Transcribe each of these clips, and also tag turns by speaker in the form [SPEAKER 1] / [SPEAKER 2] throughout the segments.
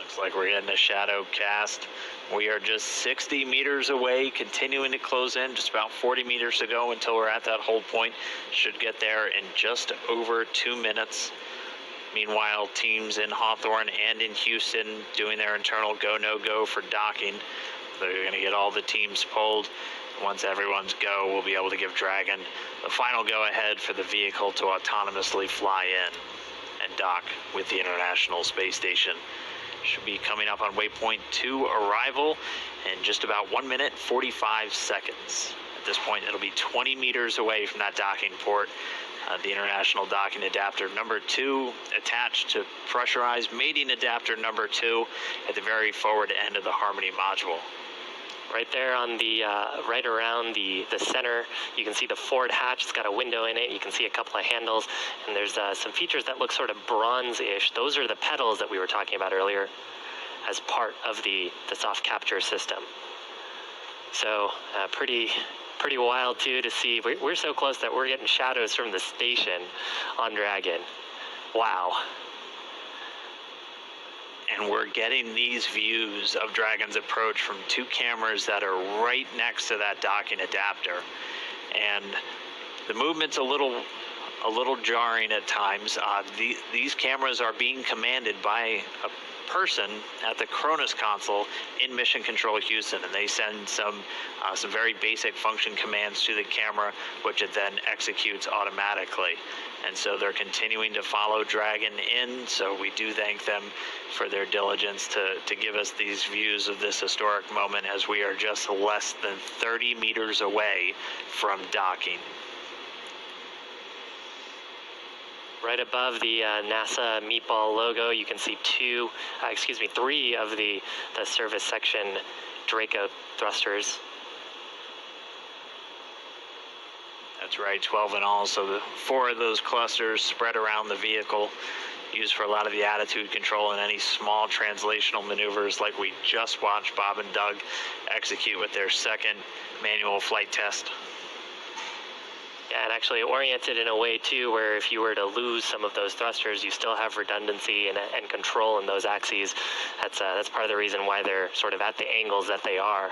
[SPEAKER 1] Looks like we're getting a shadow cast. We are just 60 meters away, continuing to close in, just about 40 meters to go until we're at that hold point. Should get there in just over 2 minutes. Meanwhile, teams in Hawthorne and in Houston doing their internal go, no go for docking. They're going to get all the teams pulled. Once everyone's go, we'll be able to give Dragon the final go ahead for the vehicle to autonomously fly in and dock with the International Space Station. Should be coming up on waypoint 2 arrival in just about 1 minute 45 seconds. At this point, it'll be 20 meters away from that docking port. The International Docking Adapter number 2 attached to pressurized mating adapter number 2 at the very forward end of the Harmony module.
[SPEAKER 2] Right there on the, right around the center, you can see the forward hatch. It's got a window in it. You can see a couple of handles, and there's some features that look sort of bronze-ish. Those are the pedals that we were talking about earlier as part of the soft capture system. So pretty wild, too, to see. We're so close that we're getting shadows from the station on Dragon. Wow.
[SPEAKER 1] And we're getting these views of Dragon's approach from 2 cameras that are right next to that docking adapter. And the movement's a little jarring at times. These cameras are being commanded by a person at the Cronus console in Mission Control Houston, and they send some very basic function commands to the camera, which it then executes automatically. And so they're continuing to follow Dragon in, so we do thank them for their diligence to give us these views of this historic moment as we are just less than 30 meters away from docking.
[SPEAKER 2] Right above the NASA meatball logo, you can see 3 of the service section Draco thrusters.
[SPEAKER 1] That's right, 12 in all, so the 4 of those clusters spread around the vehicle, used for a lot of the attitude control and any small translational maneuvers like we just watched Bob and Doug execute with their second manual flight test.
[SPEAKER 2] Yeah, and actually oriented in a way, too, where if you were to lose some of those thrusters, you still have redundancy and control in those axes. That's part of the reason why they're sort of at the angles that they are.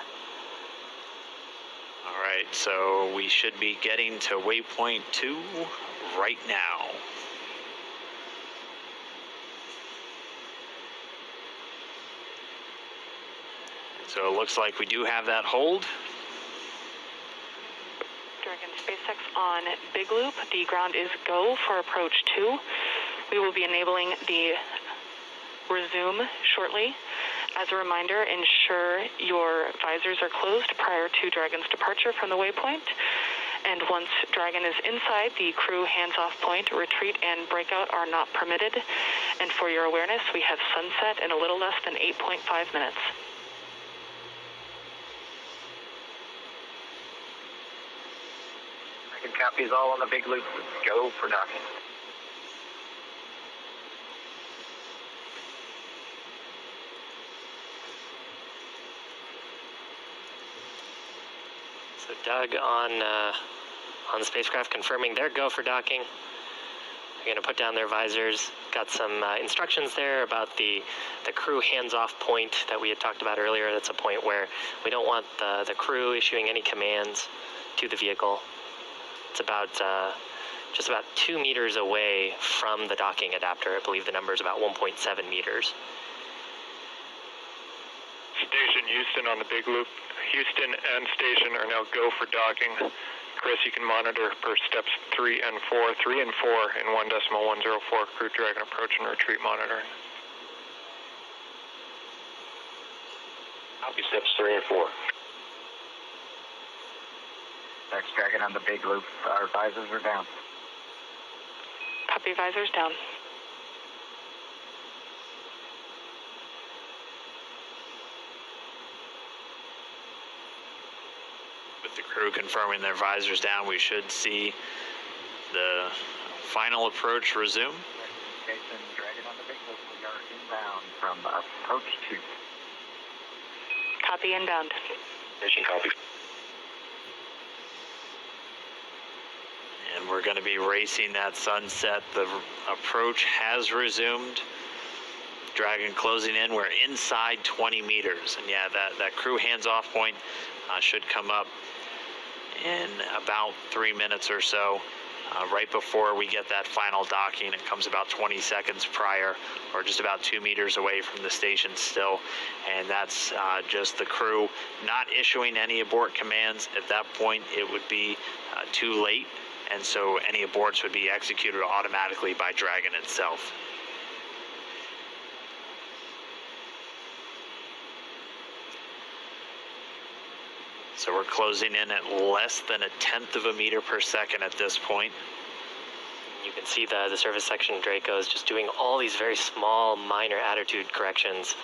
[SPEAKER 1] All right, so we should be getting to waypoint 2 right now. So it looks like we do have that hold.
[SPEAKER 3] Dragon SpaceX on Big Loop. The ground is go for approach 2. We will be enabling the resume shortly. As a reminder, ensure your visors are closed prior to Dragon's departure from the waypoint. And once Dragon is inside, the crew hands-off point, retreat and breakout are not permitted. And for your awareness, we have sunset in a little less than 8.5 minutes.
[SPEAKER 4] Dragon copies all on the Big Loop. Go for docking.
[SPEAKER 2] So Doug on the spacecraft confirming their go for docking. They're going to put down their visors. Got some instructions there about the crew hands-off point that we had talked about earlier. That's a point where we don't want the crew issuing any commands to the vehicle. It's about just about 2 meters away from the docking adapter. I believe the number is about 1.7 meters.
[SPEAKER 5] Station Houston on the Big Loop. Houston and station are now go for docking. Chris, you can monitor per steps 3 and 4. 3 and 4 in 1.104 Crew Dragon approach and retreat monitoring.
[SPEAKER 4] Copy steps 3 and 4. Next Dragon on the Big Loop. Our visors are down.
[SPEAKER 3] Copy, visors down.
[SPEAKER 1] With the crew confirming their visors down, we should see the final approach resume.
[SPEAKER 4] Station Dragon on the Big Loop. We are inbound from approach 2.
[SPEAKER 3] Copy, inbound.
[SPEAKER 4] Station copy.
[SPEAKER 1] And we're going to be racing that sunset. The approach has resumed. Dragon closing in. We're inside 20 meters. And yeah, that crew hands-off point should come up in about 3 minutes or so. Right before we get that final docking. It comes about 20 seconds prior, or just about 2 meters away from the station still. And that's just the crew not issuing any abort commands. At that point, it would be too late, and so any aborts would be executed automatically by Dragon itself. So we're closing in at less than 1/10 of a meter per second at this point.
[SPEAKER 2] You can see the service section Draco is just doing all these very small, minor attitude corrections.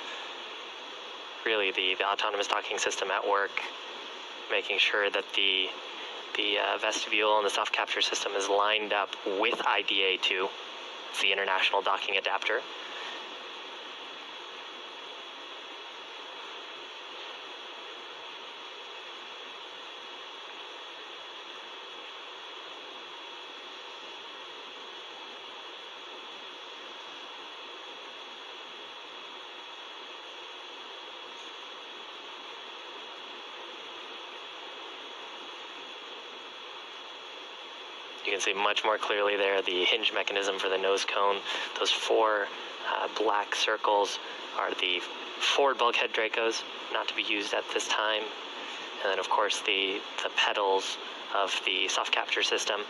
[SPEAKER 2] Really, the autonomous docking system at work, making sure that the vestibule and the soft capture system is lined up with IDA2. It's the International Docking Adapter. You can see much more clearly there the hinge mechanism for the nose cone. Those 4 black circles are the forward bulkhead Dracos, not to be used at this time. And then of course the pedals of the soft capture system.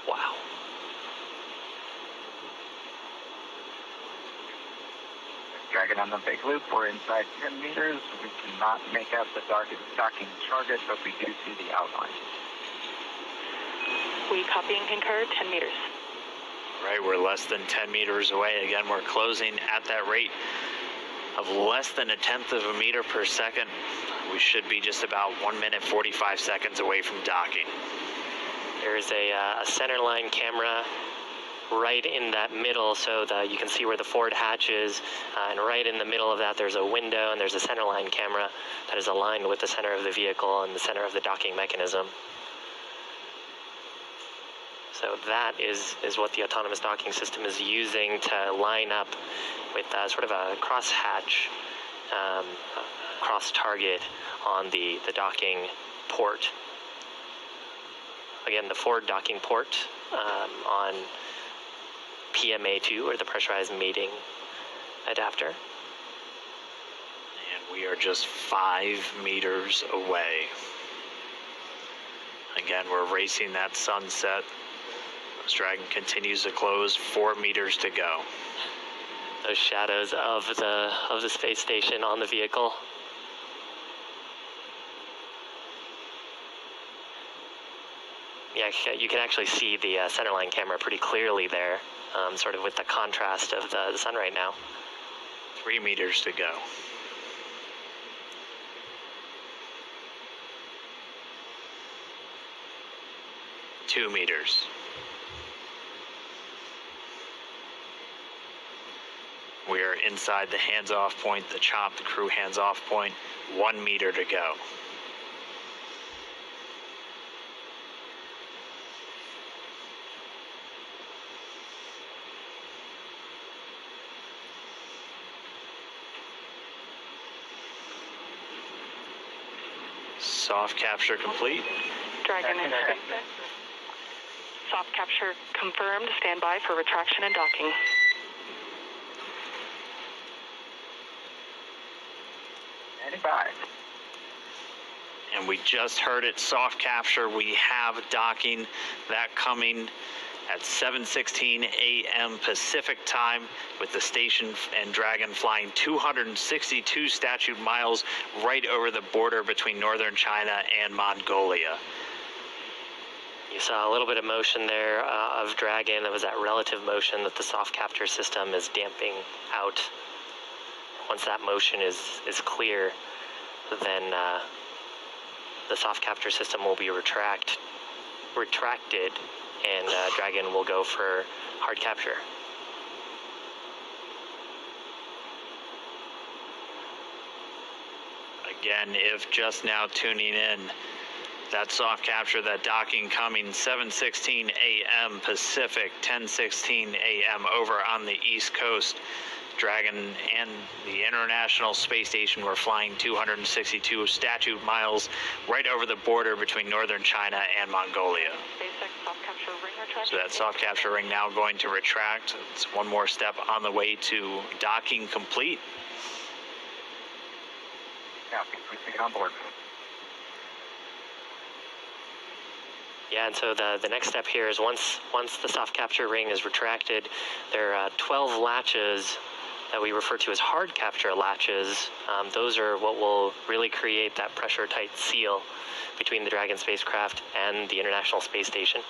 [SPEAKER 2] Wow.
[SPEAKER 4] Dragon on the big loop, we're inside 10 meters. We cannot make out the docking target, but we do see the outline.
[SPEAKER 3] We copy and concur, 10 meters.
[SPEAKER 1] Right, we're less than 10 meters away. Again, we're closing at that rate of less than 1/10 of a meter per second. We should be just about 1 minute 45 seconds away from docking.
[SPEAKER 2] There's a center line camera right in that middle, so that you can see where the forward hatch is, and right in the middle of that there's a window, and there's a center line camera that is aligned with the center of the vehicle and the center of the docking mechanism. So that is what the autonomous docking system is using to line up with sort of a cross hatch, cross target on the docking port. Again, the forward docking port on PMA2, or the pressurized mating adapter.
[SPEAKER 1] And we are just 5 meters away. Again, we're racing that sunset. This Dragon continues to close, 4 meters to go.
[SPEAKER 2] Those shadows of the space station on the vehicle. Yeah, you can actually see the centerline camera pretty clearly there, sort of with the contrast of the sun right now.
[SPEAKER 1] 3 meters to go. Two meters. We are inside the hands-off point, the chop, the crew hands-off point. 1 meter to go. Soft capture complete.
[SPEAKER 3] Dragon is soft capture confirmed. Stand by for retraction and docking.
[SPEAKER 4] Standby.
[SPEAKER 1] And we just heard it, soft capture. We have docking, that coming at 7:16 a.m. Pacific time, with the station and Dragon flying 262 statute miles right over the border between northern China and Mongolia.
[SPEAKER 2] You saw a little bit of motion there of Dragon. That was that relative motion that the soft capture system is damping out. Once that motion is clear, then the soft capture system will be retracted, and Dragon will go for hard capture.
[SPEAKER 1] Again, if just now tuning in, That soft capture, that docking coming 7:16 a.m. Pacific, 10:16 a.m. over on the East Coast. Dragon and the International Space Station were flying 262 statute miles right over the border between northern China and Mongolia.
[SPEAKER 3] SpaceX soft capture ring retraction.
[SPEAKER 1] So that soft capture ring now going to retract. It's one more step on the way to docking complete.
[SPEAKER 4] Yeah, we take it on board.
[SPEAKER 2] Yeah, and so the next step here is once the soft capture ring is retracted, there are 12 latches that we refer to as hard capture latches. Those are what will really create that pressure tight seal between the Dragon spacecraft and the International Space Station.